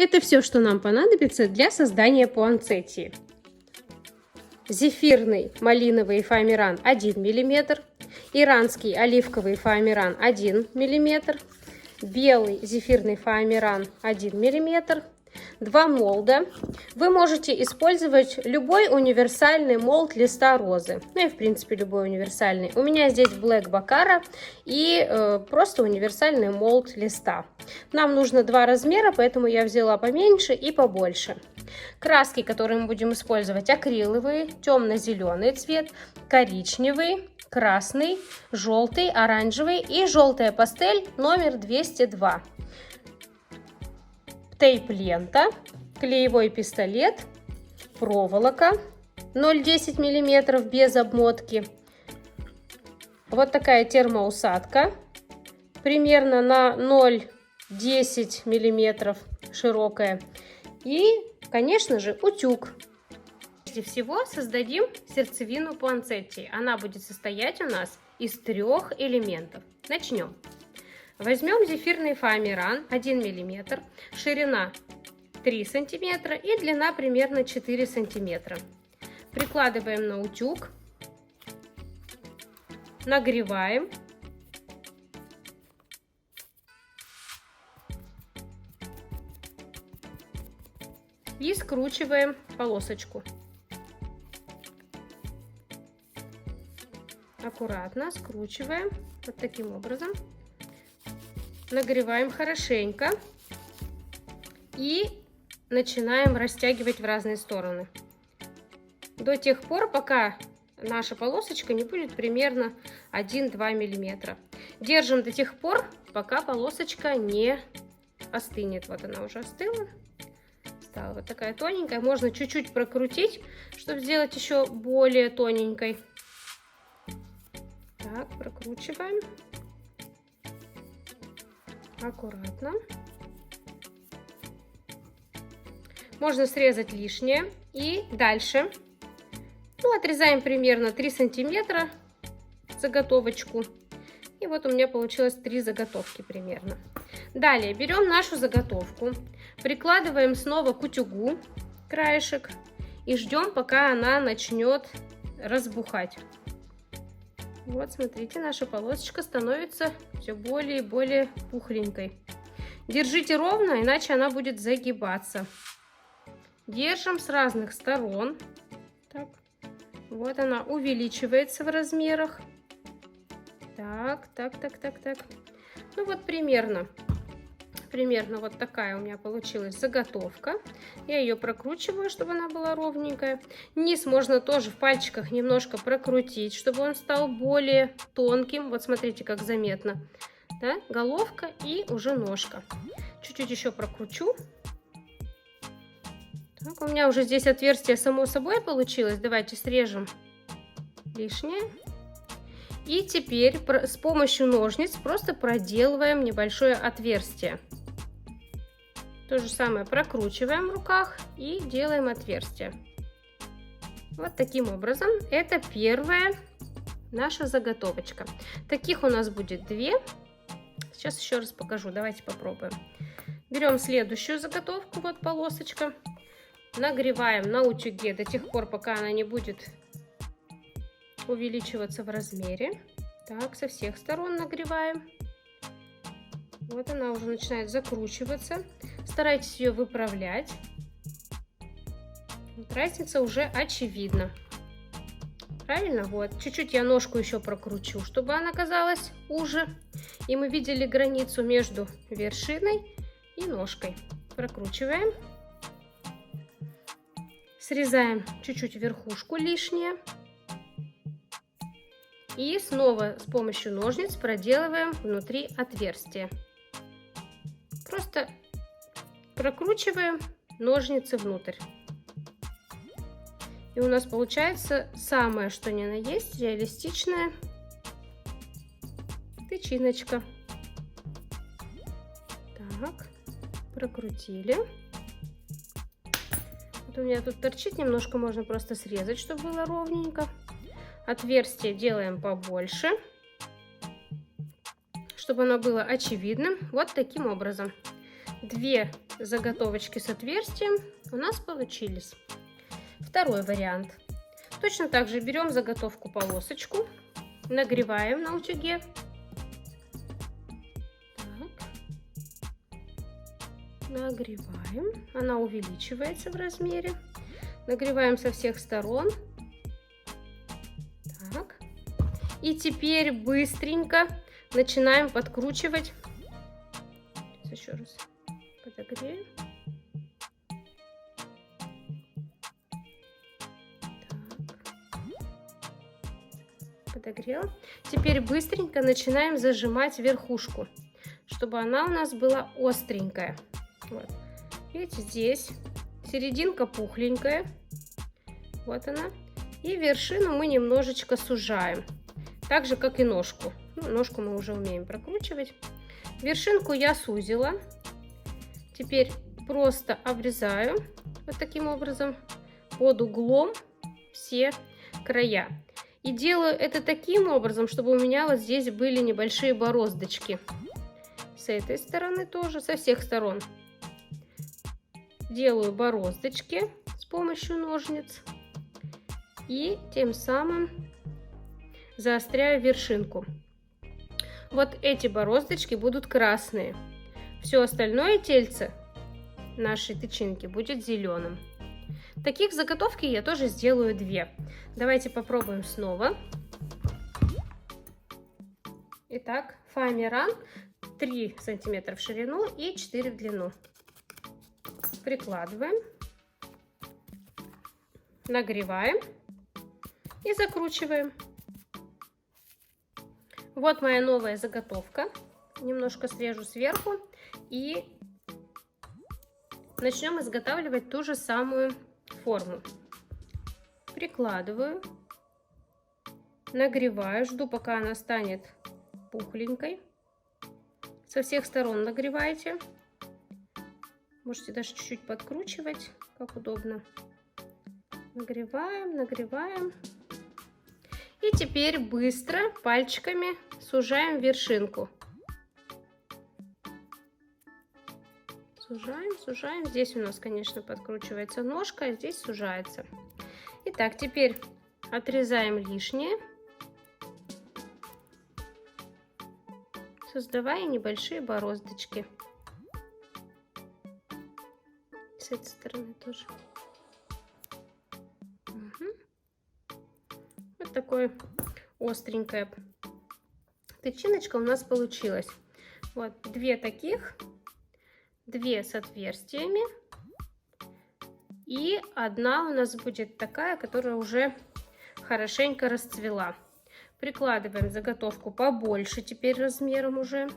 Это все, что нам понадобится для создания пуансетии. Зефирный малиновый фоамиран 1 мм, иранский оливковый фоамиран 1 мм, белый зефирный фоамиран 1 мм, 2 молда. Вы можете использовать любой универсальный молд листа розы. Ну и в принципе любой универсальный. У меня здесь Black Baccara и просто универсальный молд листа. Нам нужно 2 размера, поэтому я взяла поменьше и побольше. Краски, которые мы будем использовать: акриловые, темно-зеленый цвет, коричневый, красный, желтый, оранжевый и желтая пастель номер 202. Тейп-лента, клеевой пистолет, проволока 0,10 мм без обмотки, вот такая термоусадка примерно на 0,10 мм широкая и, конечно же, утюг. Прежде всего создадим сердцевину пуансетти. Она будет состоять у нас из 3 элементов. Начнем. Возьмем зефирный фоамиран 1 мм, ширина 3 см и длина примерно 4 см. Прикладываем на утюг, нагреваем. И скручиваем полосочку. Аккуратно скручиваем вот таким образом. Нагреваем хорошенько и начинаем растягивать в разные стороны. До тех пор, пока наша полосочка не будет примерно 1-2 мм. Держим до тех пор, пока полосочка не остынет. Вот она уже остыла. Стала вот такая тоненькая. Можно чуть-чуть прокрутить, чтобы сделать еще более тоненькой. Так, прокручиваем. Аккуратно. Можно срезать лишнее. И дальше отрезаем примерно 3 сантиметра заготовочку. И вот у меня получилось 3 заготовки примерно. Далее берем нашу заготовку, прикладываем снова к утюгу краешек и ждем, пока она начнет разбухать. Вот, смотрите, наша полосочка становится все более и более пухленькой. Держите ровно, иначе она будет загибаться. Держим с разных сторон. Так. Вот она увеличивается в размерах. Так. Ну вот примерно вот такая у меня получилась заготовка. Я ее прокручиваю, чтобы она была ровненькая. Низ можно тоже в пальчиках немножко прокрутить, чтобы он стал более тонким. Вот смотрите, как заметно. Да? Головка и уже ножка. Чуть-чуть еще прокручу. Так, у меня уже здесь отверстие само собой получилось. Давайте срежем лишнее. И теперь с помощью ножниц просто проделываем небольшое отверстие. То же самое прокручиваем в руках и делаем отверстие. Вот таким образом. Это первая наша заготовочка. Таких у нас будет 2. Сейчас еще раз покажу. Давайте попробуем. Берем следующую заготовку. Вот полосочка. Нагреваем на утюге до тех пор, пока она не будет увеличиваться в размере. Так, со всех сторон нагреваем. Вот она уже начинает закручиваться. Старайтесь ее выправлять. Вот разница уже очевидна. Правильно? Вот. Чуть-чуть я ножку еще прокручу, чтобы она казалась уже. И мы видели границу между вершиной и ножкой. Прокручиваем. Срезаем чуть-чуть верхушку лишнее. И снова с помощью ножниц проделываем внутри отверстие. Просто прокручиваем ножницы внутрь. И у нас получается самое что ни на есть реалистичная тычиночка. Так, прокрутили. Вот у меня тут торчит немножко, можно просто срезать, чтобы было ровненько. Отверстие делаем побольше, чтобы оно было очевидным. Вот таким образом. две заготовочки с отверстием у нас получились. Второй вариант. Точно так же берем заготовку полосочку, нагреваем на утюге. Так. Нагреваем. Она увеличивается в размере. Нагреваем со всех сторон. Так. И теперь быстренько начинаем подкручивать. Сейчас еще раз подогреем. Подогрел. Теперь быстренько начинаем зажимать верхушку, чтобы она у нас была остренькая. Вот. Видите, здесь серединка пухленькая. Вот она. И вершину мы немножечко сужаем. Так же, как и ножку. Ну, ножку мы уже умеем прокручивать. Вершинку я сузила. Теперь просто обрезаю вот таким образом под углом все края. И делаю это таким образом, чтобы у меня вот здесь были небольшие бороздочки. С этой стороны тоже, со всех сторон. Делаю бороздочки с помощью ножниц. И тем самым заостряю вершинку. Вот эти бороздочки будут красные. Все остальное тельце нашей тычинки будет зеленым. Таких заготовки я тоже сделаю 2. Давайте попробуем снова. Итак, фоамиран 3 сантиметра в ширину и 4 в длину. Прикладываем, нагреваем и закручиваем. Вот моя новая заготовка. Немножко срежу сверху и начнем изготавливать ту же самую форму. Прикладываю, нагреваю, жду, пока она станет пухленькой. Со всех сторон нагревайте. Можете даже чуть-чуть подкручивать, как удобно. Нагреваем, нагреваем. И теперь быстро пальчиками сужаем вершинку. Сужаем, сужаем. Здесь у нас, конечно, подкручивается ножка, а здесь сужается. Итак, теперь отрезаем лишнее, создавая небольшие бороздочки. С этой стороны тоже. Угу. Вот такое остренькая тычиночка у нас получилась. Вот 2 таких, 2 с отверстиями. И одна у нас будет такая, которая уже хорошенько расцвела. Прикладываем заготовку побольше теперь размером уже.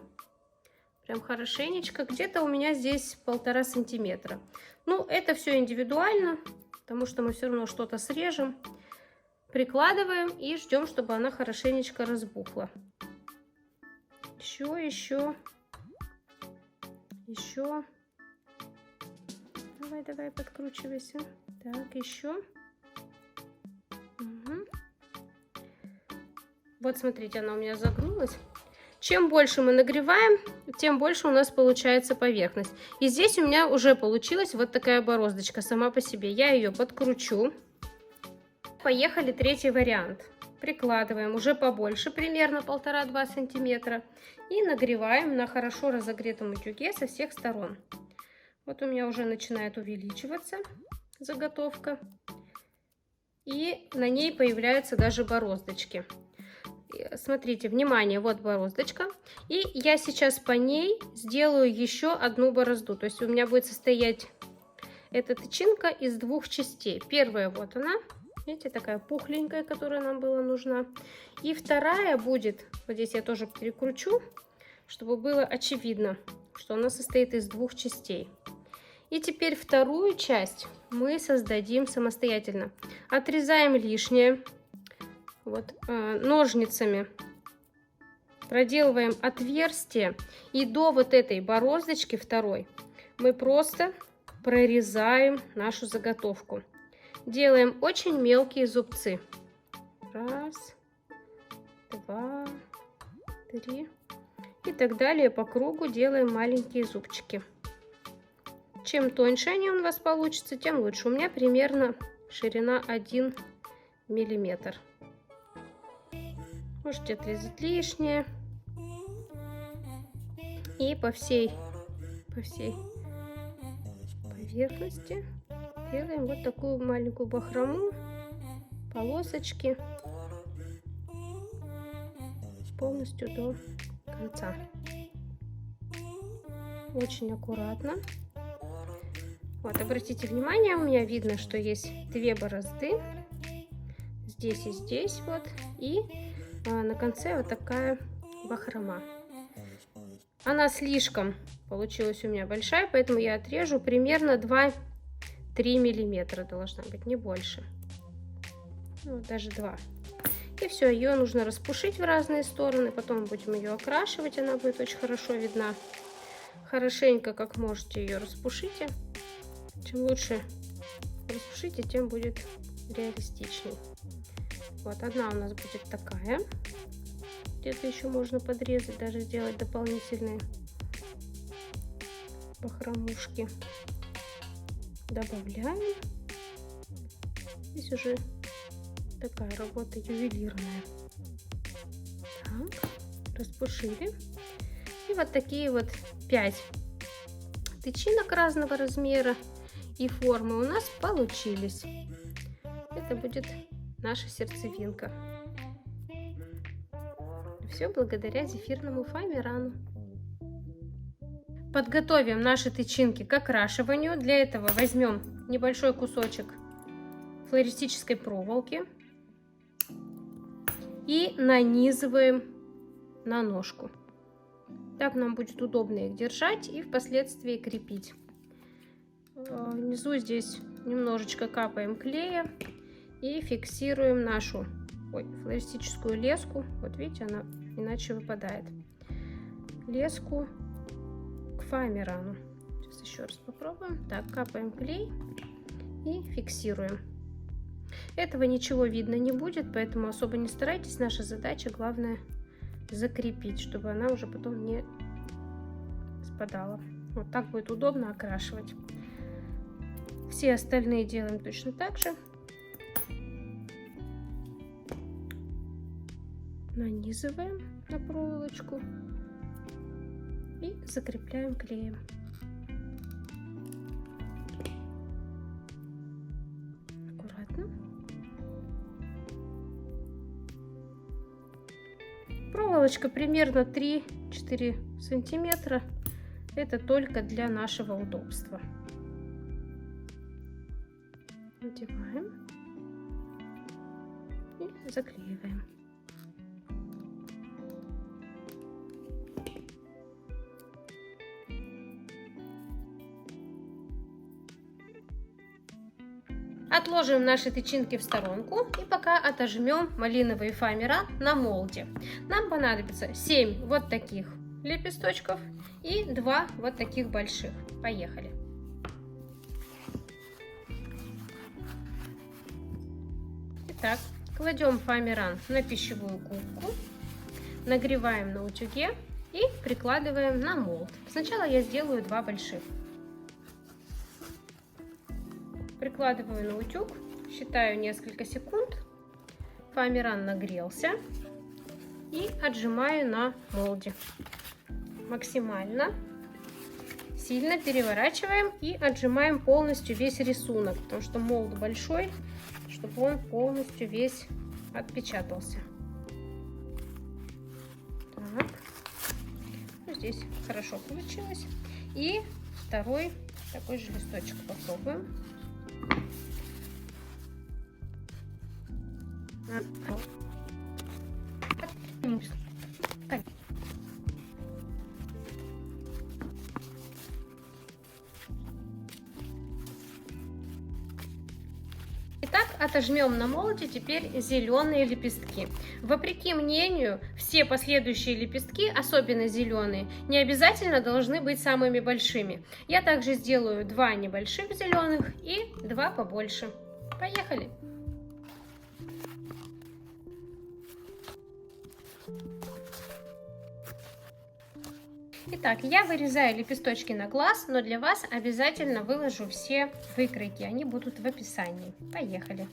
Прям хорошенечко. Где-то у меня здесь 1,5 сантиметра. Ну, это все индивидуально, потому что мы все равно что-то срежем. Прикладываем и ждем, чтобы она хорошенечко разбухла. Еще. Давай, подкручивайся. Так, еще. Угу. Вот, смотрите, она у меня загнулась. Чем больше мы нагреваем, тем больше у нас получается поверхность. И здесь у меня уже получилась вот такая бороздочка сама по себе. Я ее подкручу. Поехали, 3-й вариант. Прикладываем уже побольше, примерно 1,5-2 сантиметра. И нагреваем на хорошо разогретом утюге со всех сторон. Вот у меня уже начинает увеличиваться заготовка. И на ней появляются даже бороздочки. Смотрите, внимание, вот бороздочка. И я сейчас по ней сделаю еще одну борозду. То есть у меня будет состоять эта тычинка из 2 частей. Первая вот она. Видите, такая пухленькая, которая нам была нужна. И вторая будет, вот здесь я тоже перекручу, чтобы было очевидно, что она состоит из 2 частей. И теперь вторую часть мы создадим самостоятельно. Отрезаем лишнее. Вот, ножницами проделываем отверстие. И до вот этой бороздочки второй мы просто прорезаем нашу заготовку. Делаем очень мелкие зубцы. 1, 2, 3. И так далее по кругу делаем маленькие зубчики. Чем тоньше они у вас получится, тем лучше. У меня примерно ширина 1 миллиметр. Можете отрезать лишнее. И по всей поверхности делаем вот такую маленькую бахрому, полосочки полностью до конца. Очень аккуратно. Вот, обратите внимание, у меня видно, что есть 2 борозды. Здесь и здесь вот. И на конце вот такая бахрома. Она слишком получилась у меня большая, поэтому я отрежу примерно 2-3 миллиметра должна быть, не больше. Ну, даже 2. И все, ее нужно распушить в разные стороны. Потом будем ее окрашивать, она будет очень хорошо видна. Хорошенько, как можете, ее распушите. Чем лучше распушите, тем будет реалистичней. Вот, одна у нас будет такая. Где-то еще можно подрезать, даже сделать дополнительные бахромушки. Добавляем. Здесь уже такая работа ювелирная. Так, распушили. И вот такие вот 5 тычинок разного размера и формы у нас получились. Это будет наша сердцевинка. Все благодаря зефирному фоамирану. Подготовим наши тычинки к окрашиванию. Для этого возьмем небольшой кусочек флористической проволоки и нанизываем на ножку. Так нам будет удобно их держать и впоследствии крепить. Внизу здесь немножечко капаем клея и фиксируем нашу флористическую леску. Вот видите, она иначе выпадает. Леску к фоамирану. Сейчас еще раз попробуем. Так, капаем клей и фиксируем. Этого ничего видно не будет, поэтому особо не старайтесь. Наша задача, главное, закрепить, чтобы она уже потом не спадала. Вот так будет удобно окрашивать. Все остальные делаем точно так же. Нанизываем на проволочку и закрепляем клеем. Аккуратно. Проволочка примерно 3-4 сантиметра. Это только для нашего удобства. Надеваем и заклеиваем. Отложим наши тычинки в сторонку и пока отожмем малиновый фоамиран на молде. Нам понадобится 7 вот таких лепесточков и 2 вот таких больших. Поехали! Итак, кладем фоамиран на пищевую губку, нагреваем на утюге и прикладываем на молд. Сначала я сделаю 2 больших. Прикладываю на утюг, считаю несколько секунд, фоамиран нагрелся и отжимаю на молде. Максимально сильно переворачиваем и отжимаем полностью весь рисунок, потому что молд большой, чтобы он полностью весь отпечатался. Так. Ну, здесь хорошо получилось. И второй такой же листочек попробуем. Итак, отожмем на молоте теперь зеленые лепестки. Вопреки мнению, все последующие лепестки, особенно зеленые, не обязательно должны быть самыми большими. Я также сделаю 2 небольших зеленых и 2 побольше. Поехали! Итак, я вырезаю лепесточки на глаз, но для вас обязательно выложу все выкройки, они будут в описании. Поехали!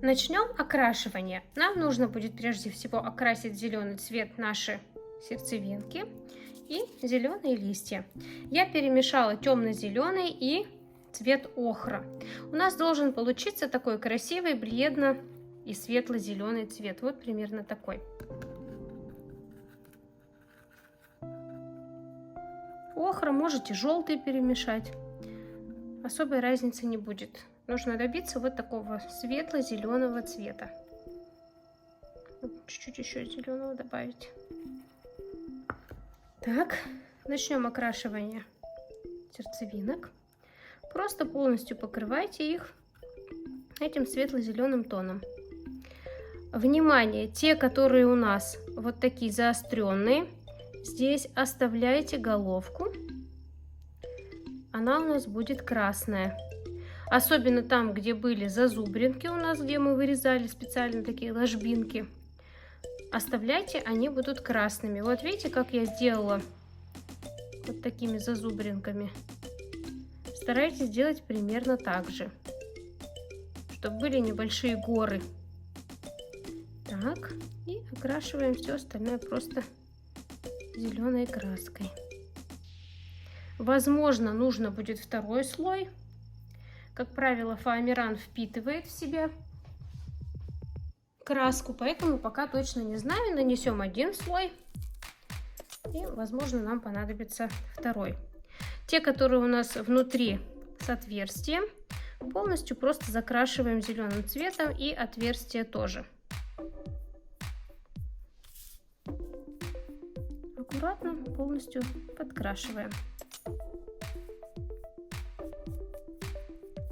Начнем окрашивание. Нам нужно будет прежде всего окрасить в зеленый цвет наши сердцевинки и зеленые листья. Я перемешала темно-зеленый и цвет охра. У нас должен получиться такой красивый бледно и светло-зеленый цвет. Вот примерно такой. Охра можете желтый перемешать. Особой разницы не будет. Нужно добиться вот такого светло-зеленого цвета. Чуть-чуть еще зеленого добавить. Так, начнем окрашивание сердцевинок. Просто полностью покрывайте их этим светло-зеленым тоном. Внимание, те, которые у нас вот такие заостренные, здесь оставляйте головку. Она у нас будет красная. Особенно там, где были зазубринки у нас, где мы вырезали специально такие ложбинки. Оставляйте, они будут красными. Вот видите, как я сделала вот такими зазубринками. Старайтесь делать примерно так же, чтобы были небольшие горы. Так, и окрашиваем все остальное просто зеленой краской. Возможно, нужно будет второй слой. Как правило, фоамиран впитывает в себя краску, поэтому пока точно не знаю. Нанесем один слой и, возможно, нам понадобится второй. Те, которые у нас внутри с отверстием, полностью просто закрашиваем зеленым цветом и отверстие тоже. Аккуратно полностью подкрашиваем.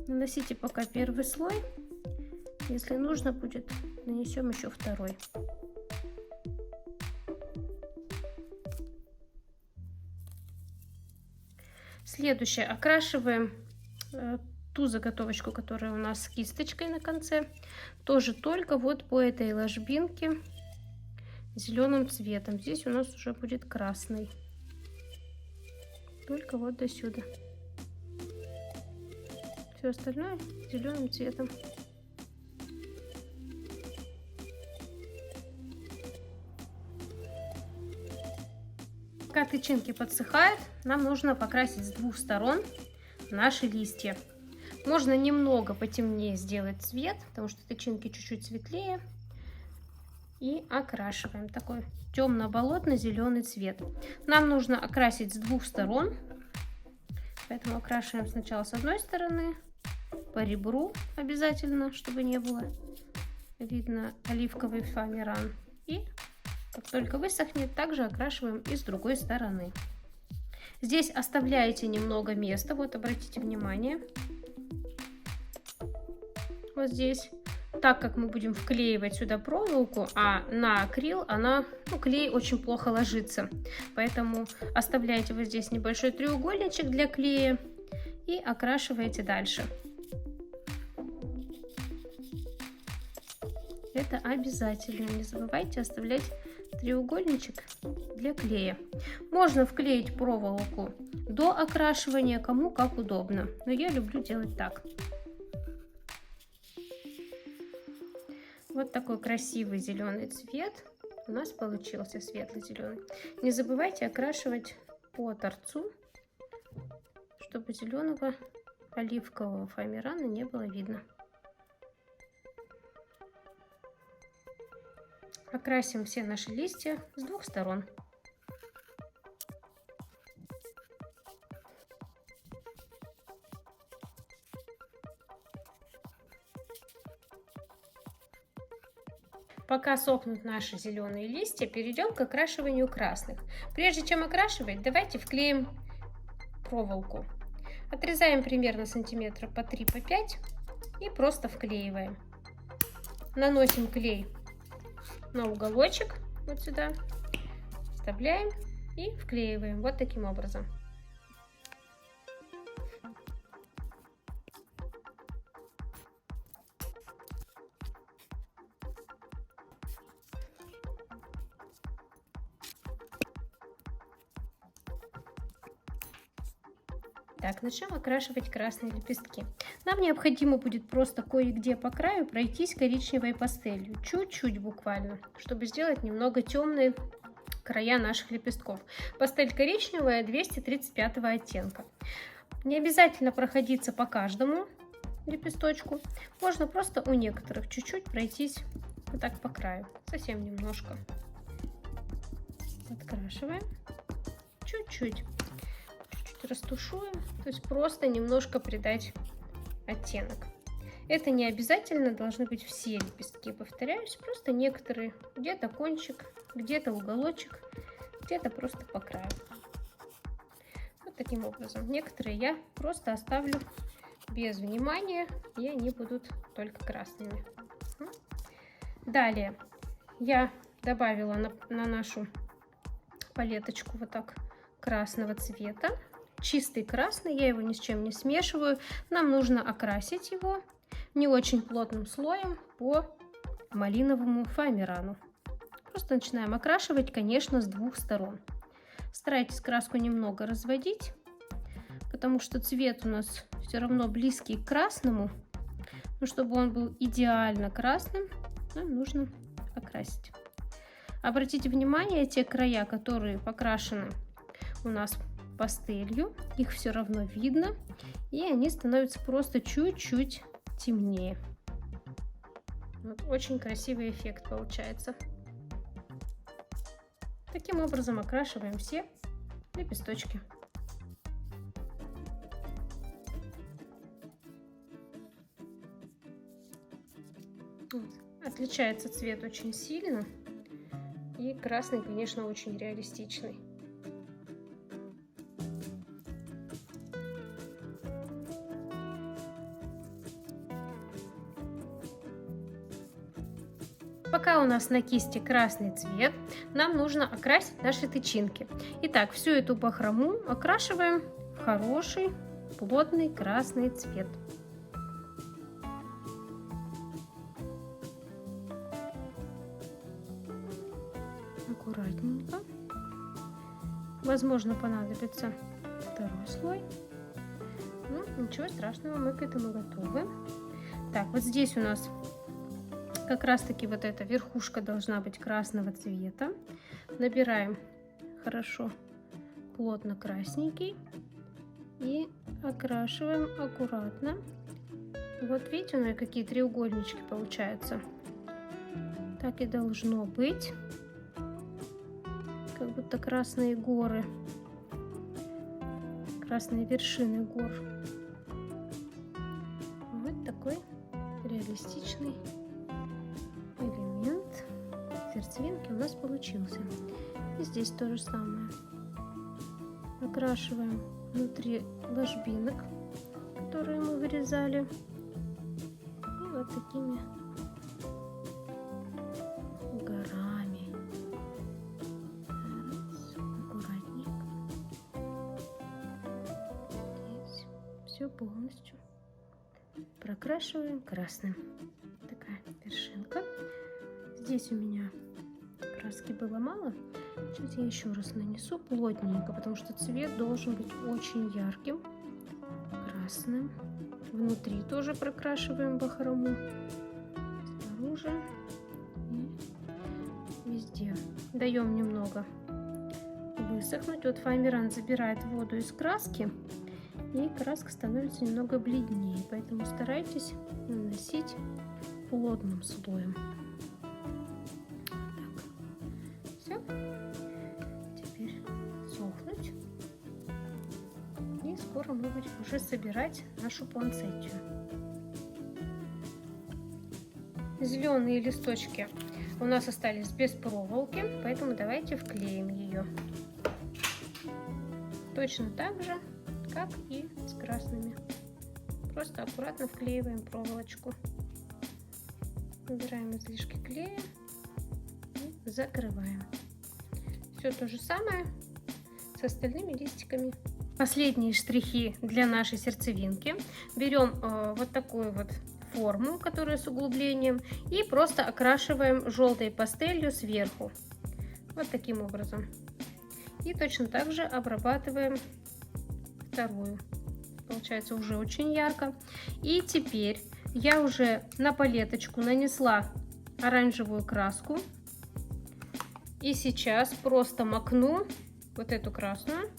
Наносите пока первый слой. Если нужно будет, нанесем еще второй. Следующее. Окрашиваем ту заготовочку, которая у нас с кисточкой на конце. Тоже только вот по этой ложбинке зеленым цветом. Здесь у нас уже будет красный. Только вот до сюда. Все остальное зеленым цветом. Пока тычинки подсыхают, нам нужно покрасить с двух сторон наши листья. Можно немного потемнее сделать цвет, потому что тычинки чуть-чуть светлее. И окрашиваем такой темно-болотно-зеленый цвет. Нам нужно окрасить с двух сторон, поэтому окрашиваем сначала с одной стороны, по ребру обязательно, чтобы не было видно оливковый фоамиран. И как только высохнет, также окрашиваем и с другой стороны. Здесь оставляете немного места, вот обратите внимание. Вот здесь. Так как мы будем вклеивать сюда проволоку, а на акрил клей очень плохо ложится. Поэтому оставляете вот здесь небольшой треугольничек для клея и окрашиваете дальше. Это обязательно. Не забывайте оставлять треугольничек для клея. Можно вклеить проволоку до окрашивания, кому как удобно. Но я люблю делать так. Вот такой красивый зеленый цвет у нас получился, светло-зеленый. Не забывайте окрашивать по торцу, чтобы зеленого оливкового фоамирана не было видно. Окрасим все наши листья с двух сторон. Пока сохнут наши зеленые листья, перейдем к окрашиванию красных. Прежде чем окрашивать, давайте вклеим проволоку. Отрезаем примерно сантиметра по 3-5 и просто вклеиваем. Наносим клей на уголочек, вот сюда, вставляем и вклеиваем вот таким образом. Так, начнем окрашивать красные лепестки. Нам необходимо будет просто кое-где по краю пройтись коричневой пастелью, чуть-чуть буквально, чтобы сделать немного темные края наших лепестков. Пастель коричневая 235 оттенка. Не обязательно проходиться по каждому лепесточку, можно просто у некоторых чуть-чуть пройтись вот так по краю, совсем немножко. Открашиваем, чуть-чуть растушуем, то есть просто немножко придать оттенок. Это не обязательно должны быть все лепестки, повторяюсь, просто некоторые, где-то кончик, где-то уголочек, где-то просто по краю. Вот таким образом. Некоторые я просто оставлю без внимания, и они будут только красными. Далее я добавила на нашу палеточку вот так красного цвета. Чистый красный, я его ни с чем не смешиваю. Нам нужно окрасить его не очень плотным слоем по малиновому фоамирану. Просто начинаем окрашивать, конечно, с двух сторон. Старайтесь краску немного разводить, потому что цвет у нас все равно близкий к красному. Но чтобы он был идеально красным, нам нужно окрасить. Обратите внимание, те края, которые покрашены у нас пастелью, их все равно видно, и они становятся просто чуть-чуть темнее. Вот, очень красивый эффект получается. Таким образом окрашиваем все лепесточки. Вот. Отличается цвет очень сильно, и красный, конечно, очень реалистичный. Пока у нас на кисти красный цвет, нам нужно окрасить наши тычинки. Итак, всю эту бахрому окрашиваем в хороший, плотный красный цвет. Аккуратненько. Возможно, понадобится второй слой. Ну, ничего страшного, мы к этому готовы. Так, вот здесь у нас как раз таки вот эта верхушка должна быть красного цвета. Набираем хорошо, плотно красненький и окрашиваем аккуратно. Вот видите, у меня какие треугольнички получаются. Так и должно быть. Как будто красные горы, красные вершины гор. Вот такой реалистичный элемент сердцевинки у нас получился. И здесь то же самое. Окрашиваем внутри ложбинок, которые мы вырезали. И вот такими горами. Аккуратненько. Здесь все полностью прокрашиваем красным. Такая вершинка. Здесь у меня краски было мало. Сейчас я еще раз нанесу плотненько, потому что цвет должен быть очень ярким, красным. Внутри тоже прокрашиваем бахрому, снаружи и везде. Даем немного высохнуть. Вот фоамиран забирает воду из краски, и краска становится немного бледнее, поэтому старайтесь наносить плотным слоем. Скоро мы будем уже собирать нашу пуансеттию. Зеленые листочки у нас остались без проволоки, поэтому давайте вклеим ее. Точно так же, как и с красными. Просто аккуратно вклеиваем проволочку. Убираем излишки клея и закрываем. Все то же самое с остальными листиками. Последние штрихи для нашей сердцевинки. Берем вот такую вот форму, которая с углублением, и просто окрашиваем желтой пастелью сверху. Вот таким образом. И точно так же обрабатываем вторую. Получается уже очень ярко. И теперь я уже на палеточку нанесла оранжевую краску. И сейчас просто макну вот эту красную,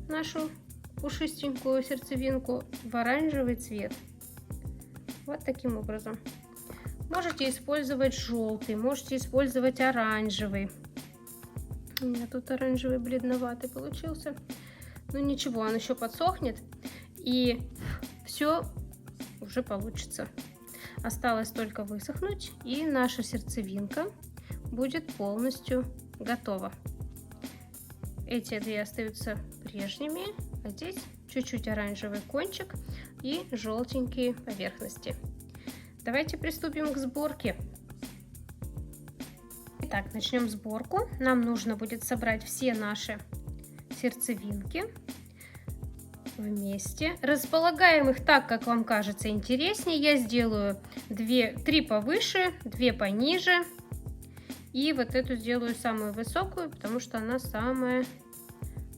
нашу пушистенькую сердцевинку, в оранжевый цвет. Вот таким образом. Можете использовать желтый, можете использовать оранжевый. У меня тут оранжевый бледноватый получился. Но ничего, он еще подсохнет, и все уже получится. Осталось только высохнуть, и наша сердцевинка будет полностью готова. Эти две остаются прежними, а здесь чуть-чуть оранжевый кончик и желтенькие поверхности. Давайте приступим к сборке. Итак, начнем сборку. Нам нужно будет собрать все наши сердцевинки вместе. Располагаем их так, как вам кажется интереснее. Я сделаю 3 повыше, 2 пониже. И вот эту сделаю самую высокую, потому что она самая,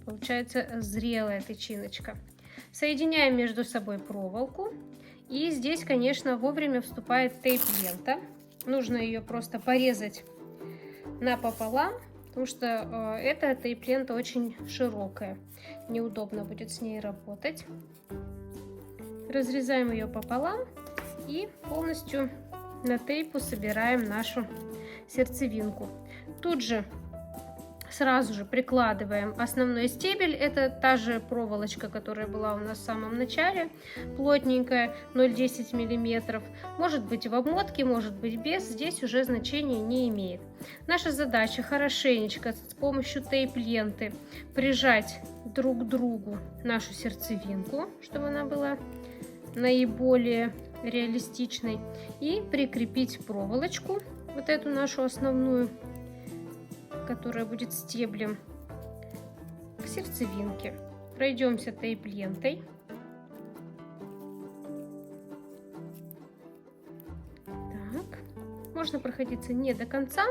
получается, зрелая тычиночка. Соединяем между собой проволоку. И здесь, конечно, вовремя вступает тейп-лента. Нужно ее просто порезать напополам, потому что эта тейп-лента очень широкая. Неудобно будет с ней работать. Разрезаем ее пополам и полностью на тейпу собираем нашу сердцевинку. Тут же сразу же прикладываем основной стебель. Это та же проволочка, которая была у нас в самом начале, плотненькая, 0,10 мм. Может быть в обмотке, может быть без, здесь уже значения не имеет. Наша задача хорошенечко с помощью тейп-ленты прижать друг к другу нашу сердцевинку, чтобы она была наиболее реалистичной, и прикрепить проволочку, вот эту нашу основную, которая будет стеблем, к сердцевинке. Пройдемся тейп-лентой. Так, можно проходиться не до конца,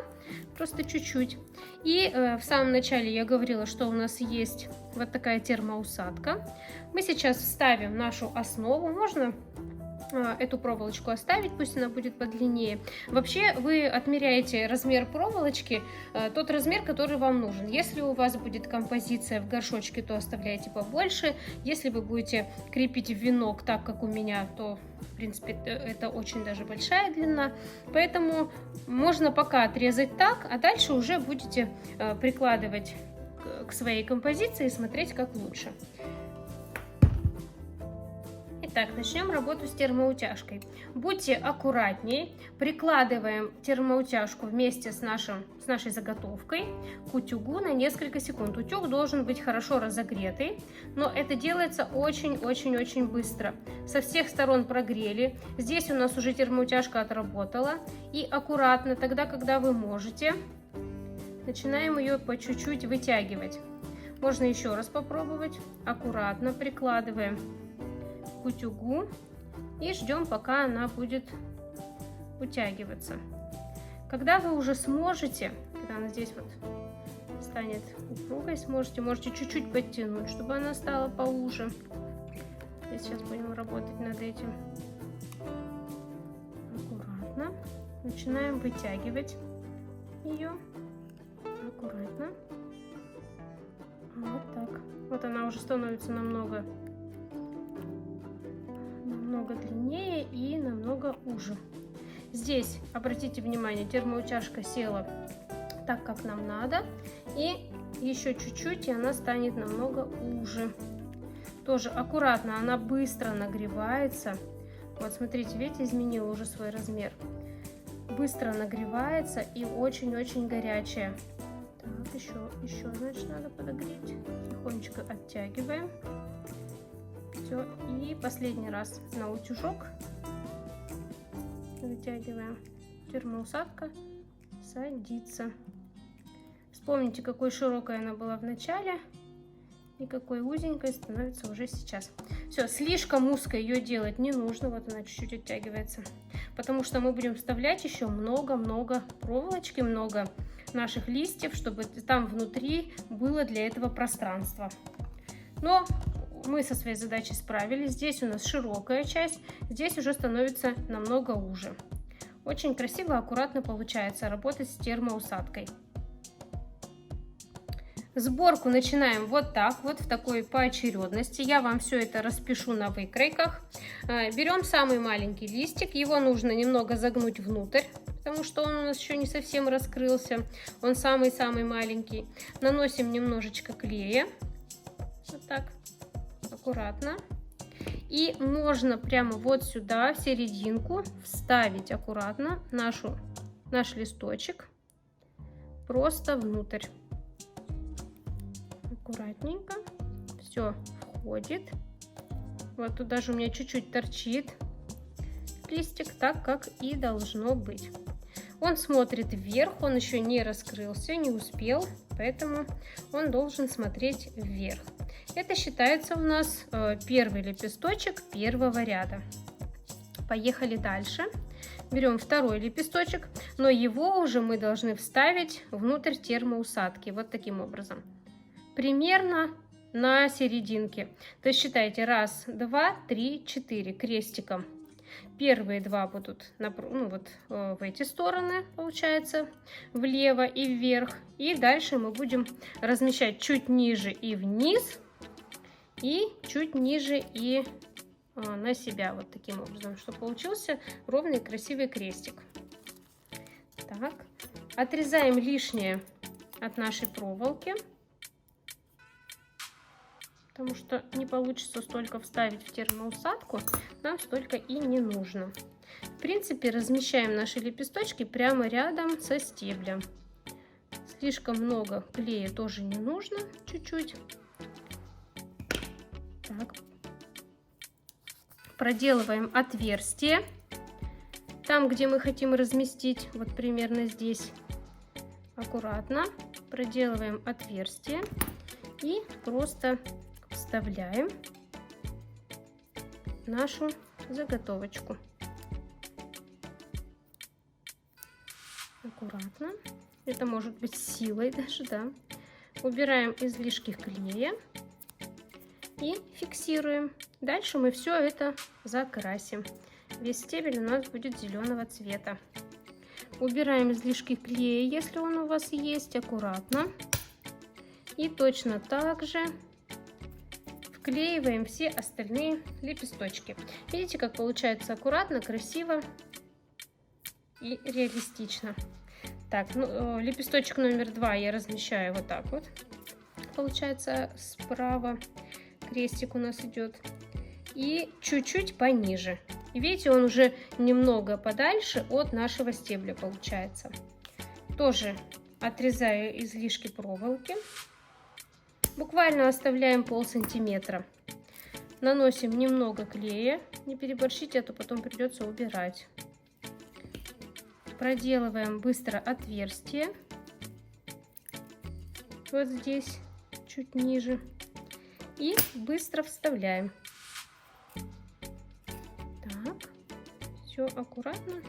просто чуть-чуть. И в самом начале я говорила, что у нас есть вот такая термоусадка. Мы сейчас вставим нашу основу. Можно эту проволочку оставить, пусть она будет подлиннее. Вообще вы отмеряете размер проволочки, тот размер, который вам нужен. Если у вас будет композиция в горшочке, то оставляйте побольше. Если вы будете крепить в венок так, как у меня, то в принципе это очень даже большая длина. Поэтому можно пока отрезать так, а дальше уже будете прикладывать к своей композиции и смотреть, как лучше. Итак, начнем работу с термоутяжкой. Будьте аккуратнее, прикладываем термоутяжку вместе с нашей заготовкой к утюгу на несколько секунд. Утюг должен быть хорошо разогретый, но это делается очень-очень-очень быстро. Со всех сторон прогрели. Здесь у нас уже термоутяжка отработала. И аккуратно, тогда, когда вы можете, начинаем ее по чуть-чуть вытягивать. Можно еще раз попробовать. Аккуратно прикладываем к утюгу и ждем, пока она будет утягиваться. Когда вы уже сможете, когда она здесь вот станет упругой, можете чуть-чуть подтянуть, чтобы она стала поуже. И сейчас будем работать над этим. Аккуратно начинаем вытягивать ее. Аккуратно. Вот так. Вот она уже становится намного длиннее и намного уже. Здесь, обратите внимание, термоутяжка села так, как нам надо. И еще чуть-чуть, и она станет намного уже. Тоже аккуратно, она быстро нагревается. Вот смотрите, видите, изменила уже свой размер. быстро нагревается и очень-очень горячая. Так, еще, значит, надо подогреть. Тихонечко оттягиваем. Все, и последний раз на утюжок вытягиваем. Термоусадка садится. Вспомните, какой широкой она была в начале и какой узенькой становится уже сейчас. Все, слишком узко ее делать не нужно. Вот она чуть-чуть оттягивается, потому что мы будем вставлять еще много-много проволочки, много наших листьев, чтобы там внутри было для этого пространство. Но мы со своей задачей справились. Здесь у нас широкая часть, здесь уже становится намного уже. Очень красиво, аккуратно получается работать с термоусадкой. Сборку начинаем вот так, вот в такой поочередности. Я вам все это распишу на выкройках. Берем самый маленький листик, его нужно немного загнуть внутрь, потому что он у нас еще не совсем раскрылся. Он самый-самый маленький. Наносим немножечко клея, вот так, аккуратно. И можно прямо вот сюда, в серединку, вставить аккуратно наш листочек просто внутрь. Аккуратненько. Все входит. Вот тут даже у меня чуть-чуть торчит листик, так как и должно быть. Он смотрит вверх, он еще не раскрылся, не успел, поэтому он должен смотреть вверх. Это считается у нас первый лепесточек первого ряда. Поехали дальше. Берем второй лепесточек, но его уже мы должны вставить внутрь термоусадки. Вот таким образом. Примерно на серединке. То есть считайте 1, 2, 3, 4 крестиком. Первые два будут в эти стороны, получается, влево и вверх. И дальше мы будем размещать чуть ниже и вниз, и чуть ниже и на себя. Вот таким образом, чтобы получился ровный красивый крестик. Так, отрезаем лишнее от нашей проволоки, потому что не получится столько вставить в термоусадку, нам столько и не нужно. В принципе, размещаем наши лепесточки прямо рядом со стеблем. Слишком много клея тоже не нужно, чуть-чуть. Так. Проделываем отверстие там, где мы хотим разместить, вот примерно здесь. Аккуратно проделываем отверстие и просто вставляем нашу заготовочку. Аккуратно. Это может быть силой даже, да. Убираем излишки клея и фиксируем. Дальше мы все это закрасим. Весь стебель у нас будет зеленого цвета. Убираем излишки клея, если он у вас есть, аккуратно. И точно так же вклеиваем все остальные лепесточки. Видите, как получается аккуратно, красиво и реалистично. Так, лепесточек номер 2 я размещаю вот так вот. Получается, справа крестик у нас идет. И чуть-чуть пониже. И видите, он уже немного подальше от нашего стебля получается. Тоже отрезаю излишки проволоки. Буквально оставляем полсантиметра. Наносим немного клея. Не переборщите, а то потом придется убирать. Проделываем быстро отверстие. Вот здесь, чуть ниже. И быстро вставляем. Так, все аккуратно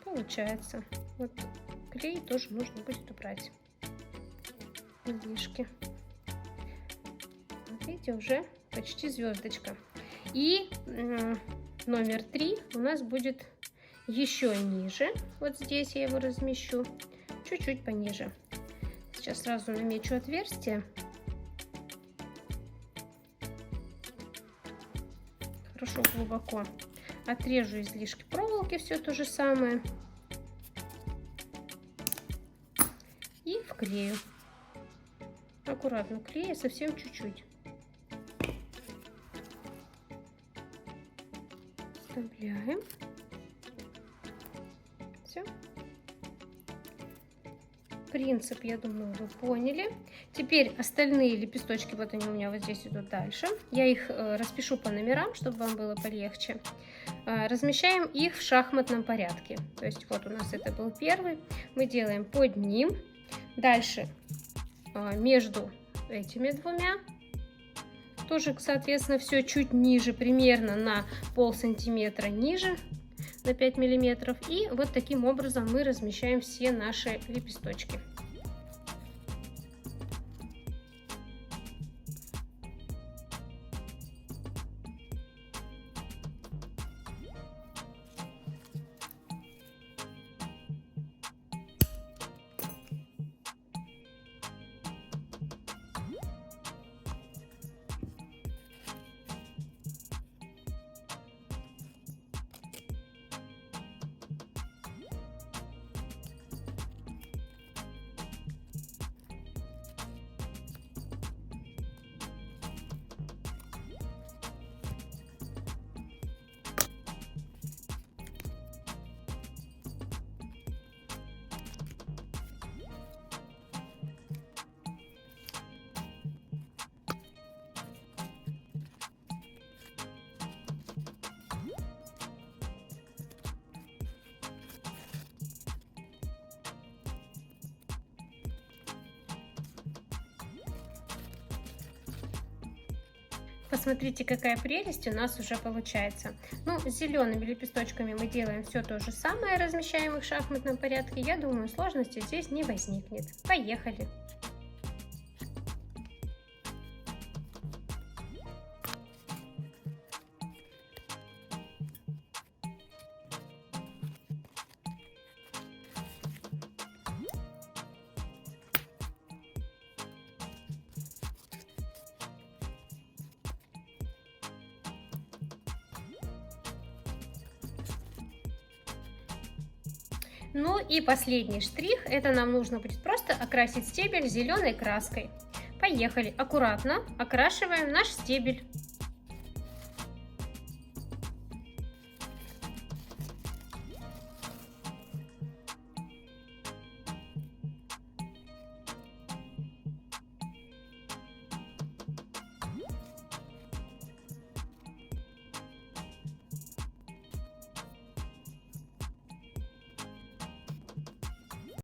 получается. Вот клей тоже нужно будет убрать. Излишки. Видите, уже почти звездочка. И номер 3 у нас будет еще ниже. Вот здесь я его размещу. Чуть-чуть пониже. Сейчас сразу намечу отверстие. Хорошо глубоко отрежу излишки проволоки, все то же самое. И вклею. Аккуратно клею, совсем чуть-чуть. Вставляем. Все. Принцип, я думаю, вы поняли. Теперь остальные лепесточки, вот они у меня вот здесь идут дальше. Я их распишу по номерам, чтобы вам было полегче. Размещаем их в шахматном порядке. То есть вот у нас это был первый. Мы делаем под ним. Дальше между этими двумя. Тоже, соответственно, все чуть ниже, примерно на полсантиметра ниже. На 5 миллиметров. И вот таким образом мы размещаем все наши лепесточки. Посмотрите, какая прелесть у нас уже получается. Ну, с зелеными лепесточками мы делаем все то же самое, размещаем их в шахматном порядке. Я думаю, сложности здесь не возникнет. Поехали! Ну и последний штрих, это нам нужно будет просто окрасить стебель зеленой краской. Поехали! Аккуратно окрашиваем наш стебель.